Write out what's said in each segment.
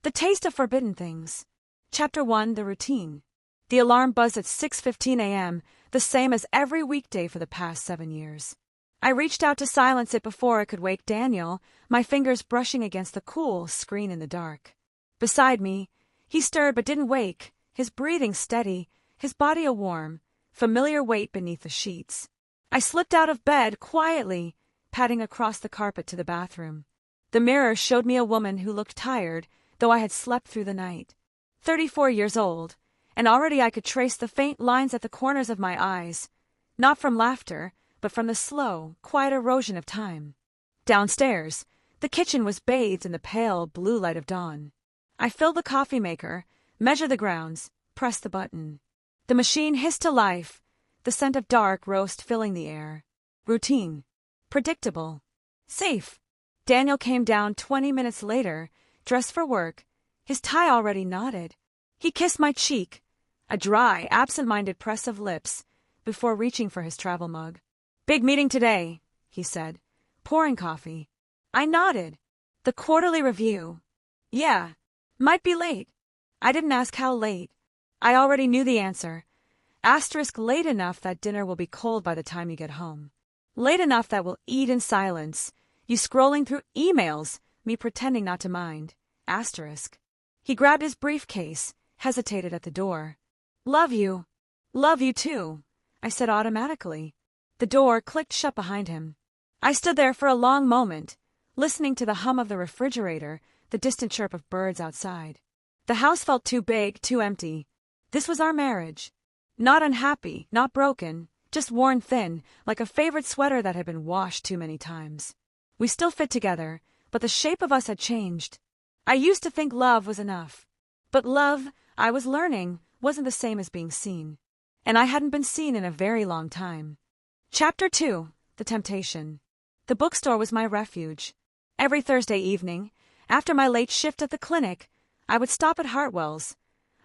The Taste of Forbidden Things. Chapter 1, The Routine. The alarm buzzed at 6:15 a.m., the same as every weekday for the past 7 years. I reached out to silence it before it could wake Daniel, my fingers brushing against the cool screen in the dark. Beside me, he stirred but didn't wake, his breathing steady, his body a warm, familiar weight beneath the sheets. I slipped out of bed quietly, padding across the carpet to the bathroom. The mirror showed me a woman who looked tired, though I had slept through the night. 34 years old, and already I could trace the faint lines at the corners of my eyes, not from laughter, but from the slow, quiet erosion of time. Downstairs, the kitchen was bathed in the pale blue light of dawn. I filled the coffee maker, measured the grounds, pressed the button. The machine hissed to life, the scent of dark roast filling the air. Routine. Predictable. Safe. Daniel came down 20 minutes later, dressed for work, his tie already knotted. He kissed my cheek, a dry, absent-minded press of lips, before reaching for his travel mug. "Big meeting today," he said, pouring coffee. I nodded. "The quarterly review." "Yeah. Might be late." I didn't ask how late. I already knew the answer. Asterisk late enough that dinner will be cold by the time you get home. Late enough that we'll eat in silence, you scrolling through emails, me pretending not to mind. Asterisk. He grabbed his briefcase, hesitated at the door. "Love you." "Love you too," I said automatically. The door clicked shut behind him. I stood there for a long moment, listening to the hum of the refrigerator, the distant chirp of birds outside. The house felt too big, too empty. This was our marriage. Not unhappy, not broken, just worn thin, like a favorite sweater that had been washed too many times. We still fit together, but the shape of us had changed. I used to think love was enough. But love, I was learning, wasn't the same as being seen. And I hadn't been seen in a very long time. Chapter 2, The Temptation. The bookstore was my refuge. Every Thursday evening, after my late shift at the clinic, I would stop at Hartwell's,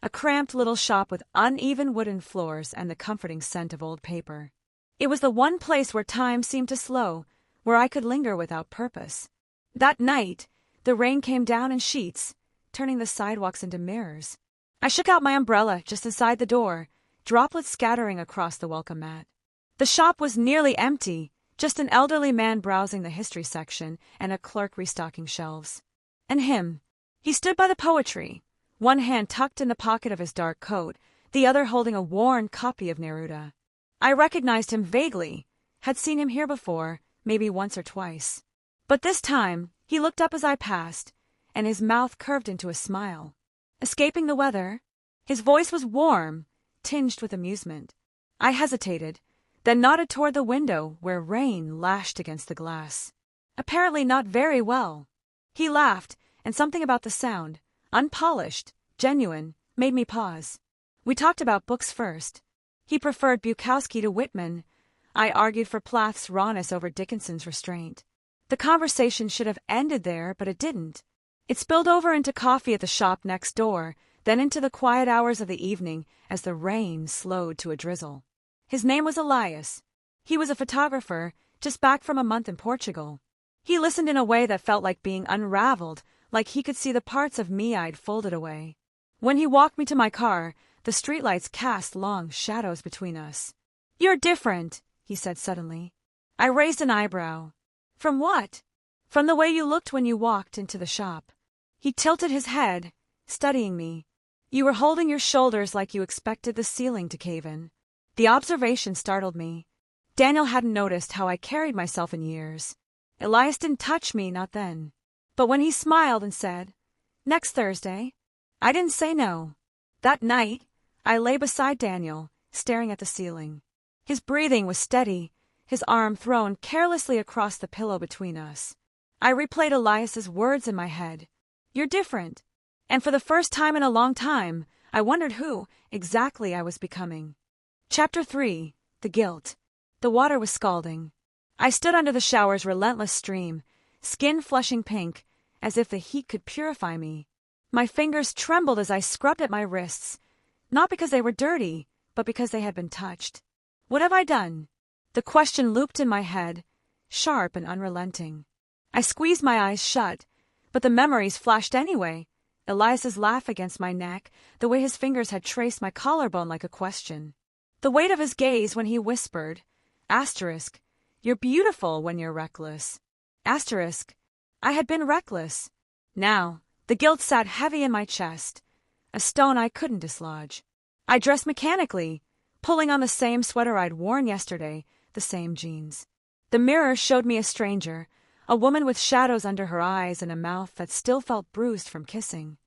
a cramped little shop with uneven wooden floors and the comforting scent of old paper. It was the one place where time seemed to slow, where I could linger without purpose. That night, the rain came down in sheets, turning the sidewalks into mirrors. I shook out my umbrella just inside the door, droplets scattering across the welcome mat. The shop was nearly empty, just an elderly man browsing the history section and a clerk restocking shelves. And him. He stood by the poetry, one hand tucked in the pocket of his dark coat, the other holding a worn copy of Neruda. I recognized him vaguely, had seen him here before, maybe once or twice. But this time, he looked up as I passed, and his mouth curved into a smile. "Escaping the weather?" His voice was warm, tinged with amusement. I hesitated, then nodded toward the window where rain lashed against the glass. Apparently not very well. He laughed, and something about the sound, unpolished, genuine, made me pause. We talked about books first. He preferred Bukowski to Whitman. I argued for Plath's rawness over Dickinson's restraint. The conversation should have ended there, but it didn't. It spilled over into coffee at the shop next door, then into the quiet hours of the evening as the rain slowed to a drizzle. His name was Elias. He was a photographer, just back from a month in Portugal. He listened in a way that felt like being unraveled, like he could see the parts of me I'd folded away. When he walked me to my car, the streetlights cast long shadows between us. "You're different," he said suddenly. I raised an eyebrow. "From what?" "From the way you looked when you walked into the shop." He tilted his head, studying me. "You were holding your shoulders like you expected the ceiling to cave in." The observation startled me. Daniel hadn't noticed how I carried myself in years. Elias didn't touch me, not then. But when he smiled and said, "Next Thursday," I didn't say no. That night, I lay beside Daniel, staring at the ceiling. His breathing was steady, his arm thrown carelessly across the pillow between us. I replayed Elias's words in my head. "You're different." And for the first time in a long time, I wondered who exactly I was becoming. Chapter 3, The Guilt. The water was scalding. I stood under the shower's relentless stream, skin flushing pink, as if the heat could purify me. My fingers trembled as I scrubbed at my wrists, not because they were dirty, but because they had been touched. What have I done? The question looped in my head, sharp and unrelenting. I squeezed my eyes shut, but the memories flashed anyway, Elias's laugh against my neck, the way his fingers had traced my collarbone like a question. The weight of his gaze when he whispered, Asterisk, you're beautiful when you're reckless. Asterisk, I had been reckless. Now, the guilt sat heavy in my chest, a stone I couldn't dislodge. I dressed mechanically, pulling on the same sweater I'd worn yesterday, the same jeans. The mirror showed me a stranger, a woman with shadows under her eyes and a mouth that still felt bruised from kissing.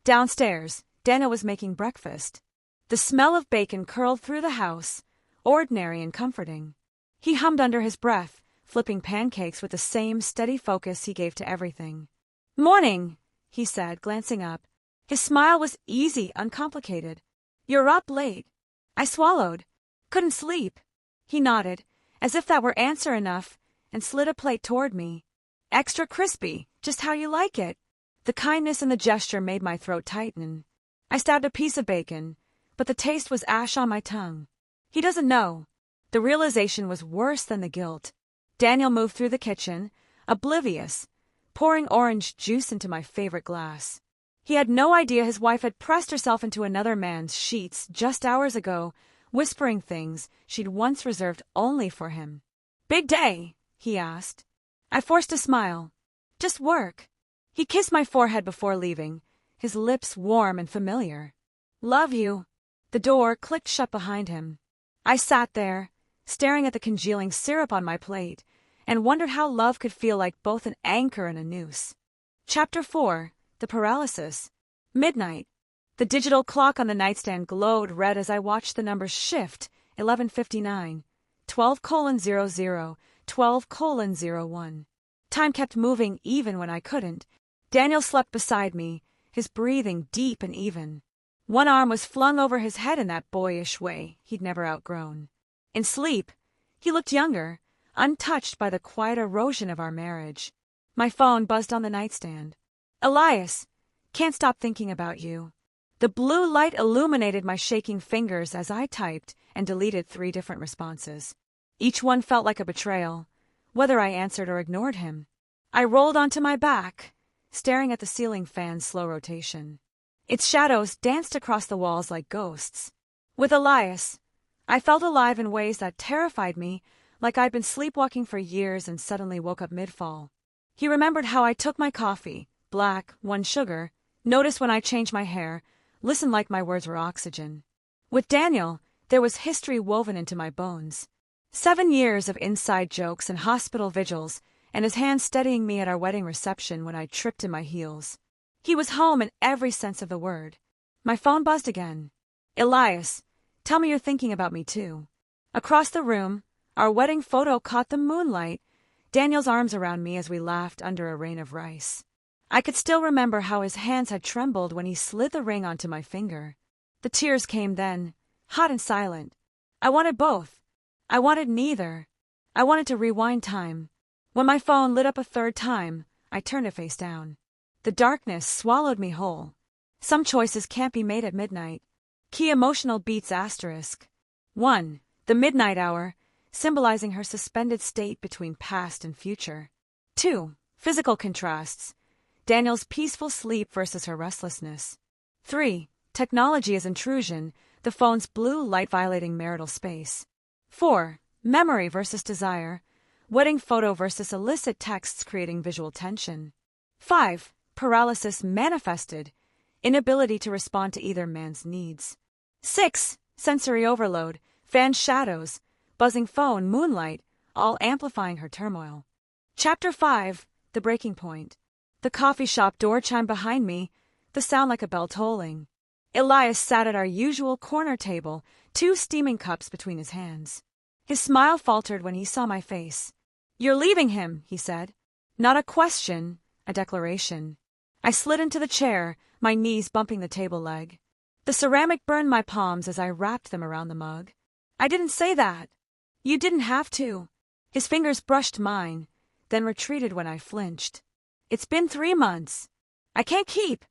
Downstairs, Daniel was making breakfast. The smell of bacon curled through the house, ordinary and comforting. He hummed under his breath, flipping pancakes with the same steady focus he gave to everything. Morning, he said, glancing up. His smile was easy, uncomplicated. You're up late. I swallowed. Couldn't sleep. He nodded, as if that were answer enough, and slid a plate toward me. Extra crispy, just how you like it. The kindness in the gesture made my throat tighten. I stabbed a piece of bacon, but the taste was ash on my tongue. He doesn't know. The realization was worse than the guilt. Daniel moved through the kitchen, oblivious, pouring orange juice into my favorite glass. He had no idea his wife had pressed herself into another man's sheets just hours ago, whispering things she'd once reserved only for him. Big day, he asked. I forced a smile. Just work. He kissed my forehead before leaving, his lips warm and familiar. Love you. The door clicked shut behind him. I sat there, staring at the congealing syrup on my plate, and wondered how love could feel like both an anchor and a noose. Chapter 4. The Paralysis. Midnight. The digital clock on the nightstand glowed red as I watched the numbers shift. 11:59, 12:00, 12:01. Time kept moving even when I couldn't. Daniel slept beside me, his breathing deep and even. One arm was flung over his head in that boyish way he'd never outgrown. In sleep, he looked younger, untouched by the quiet erosion of our marriage. My phone buzzed on the nightstand. Elias, can't stop thinking about you. The blue light illuminated my shaking fingers as I typed and deleted 3 different responses. Each one felt like a betrayal, whether I answered or ignored him. I rolled onto my back, staring at the ceiling fan's slow rotation. Its shadows danced across the walls like ghosts. With Elias, I felt alive in ways that terrified me, like I'd been sleepwalking for years and suddenly woke up mid-fall. He remembered how I took my coffee, black, 1 sugar, noticed when I changed my hair, listened like my words were oxygen. With Daniel, there was history woven into my bones. 7 years of inside jokes and hospital vigils, and his hand steadying me at our wedding reception when I tripped in my heels. He was home in every sense of the word. My phone buzzed again. Elias, tell me you're thinking about me too. Across the room, our wedding photo caught the moonlight, Daniel's arms around me as we laughed under a rain of rice. I could still remember how his hands had trembled when he slid the ring onto my finger. The tears came then, hot and silent. I wanted both. I wanted neither. I wanted to rewind time. When my phone lit up a 3rd time, I turned it face down. The darkness swallowed me whole. Some choices can't be made at midnight. Key emotional beats asterisk. 1. The midnight hour, symbolizing her suspended state between past and future. 2. Physical contrasts. Daniel's peaceful sleep versus her restlessness. 3. Technology as intrusion, the phone's blue light violating marital space. 4. Memory versus desire, wedding photo versus illicit texts creating visual tension. 5. Paralysis manifested, inability to respond to either man's needs. 6. Sensory overload, fan shadows, buzzing phone, moonlight, all amplifying her turmoil. Chapter 5. The Breaking Point. The coffee shop door chimed behind me, the sound like a bell tolling. Elias sat at our usual corner table, 2 steaming cups between his hands. His smile faltered when he saw my face. You're leaving him, he said. Not a question, a declaration. I slid into the chair, my knees bumping the table leg. The ceramic burned my palms as I wrapped them around the mug. I didn't say that. You didn't have to. His fingers brushed mine, then retreated when I flinched. It's been 3 months. I can't keep.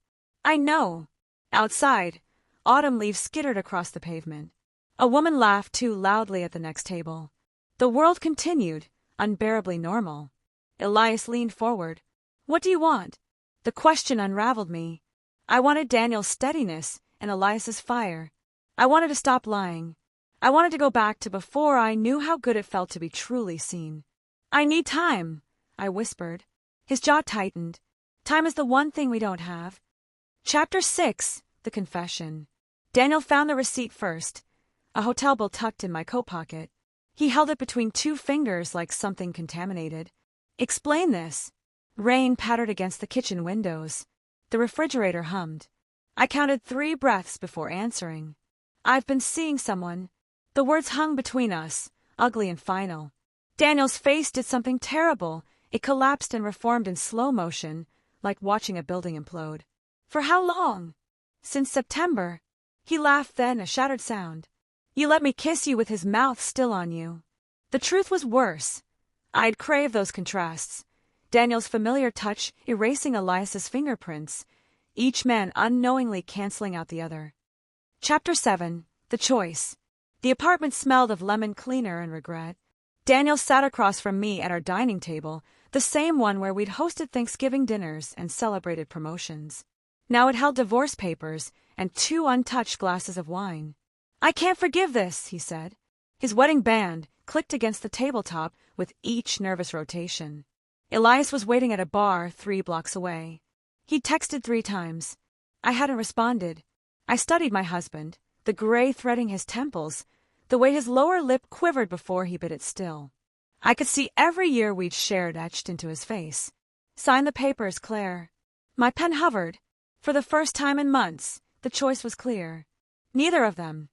I know. Outside, autumn leaves skittered across the pavement. A woman laughed too loudly at the next table. The world continued, unbearably normal. Elias leaned forward. What do you want? The question unraveled me. I wanted Daniel's steadiness and Elias's fire. I wanted to stop lying. I wanted to go back to before I knew how good it felt to be truly seen. I need time, I whispered. His jaw tightened. Time is the one thing we don't have. Chapter 6, The Confession. Daniel found the receipt first, a hotel bill tucked in my coat pocket. He held it between two fingers like something contaminated. Explain this. Rain pattered against the kitchen windows. The refrigerator hummed. I counted 3 breaths before answering. I've been seeing someone. The words hung between us, ugly and final. Daniel's face did something terrible. It collapsed and reformed in slow motion, like watching a building implode. For how long? Since September. He laughed then, a shattered sound. You let me kiss you with his mouth still on you. The truth was worse. I'd crave those contrasts. Daniel's familiar touch erasing Elias's fingerprints, each man unknowingly canceling out the other. Chapter 7, The Choice. The apartment smelled of lemon cleaner and regret. Daniel sat across from me at our dining table, the same one where we'd hosted Thanksgiving dinners and celebrated promotions. Now it held divorce papers and 2 untouched glasses of wine. I can't forgive this, he said. His wedding band clicked against the tabletop with each nervous rotation. Elias was waiting at a bar 3 blocks away. He'd texted 3 times. I hadn't responded. I studied my husband, the gray threading his temples, the way his lower lip quivered before he bit it still. I could see every year we'd shared etched into his face. Sign the papers, Claire. My pen hovered. For the first time in months, the choice was clear. Neither of them.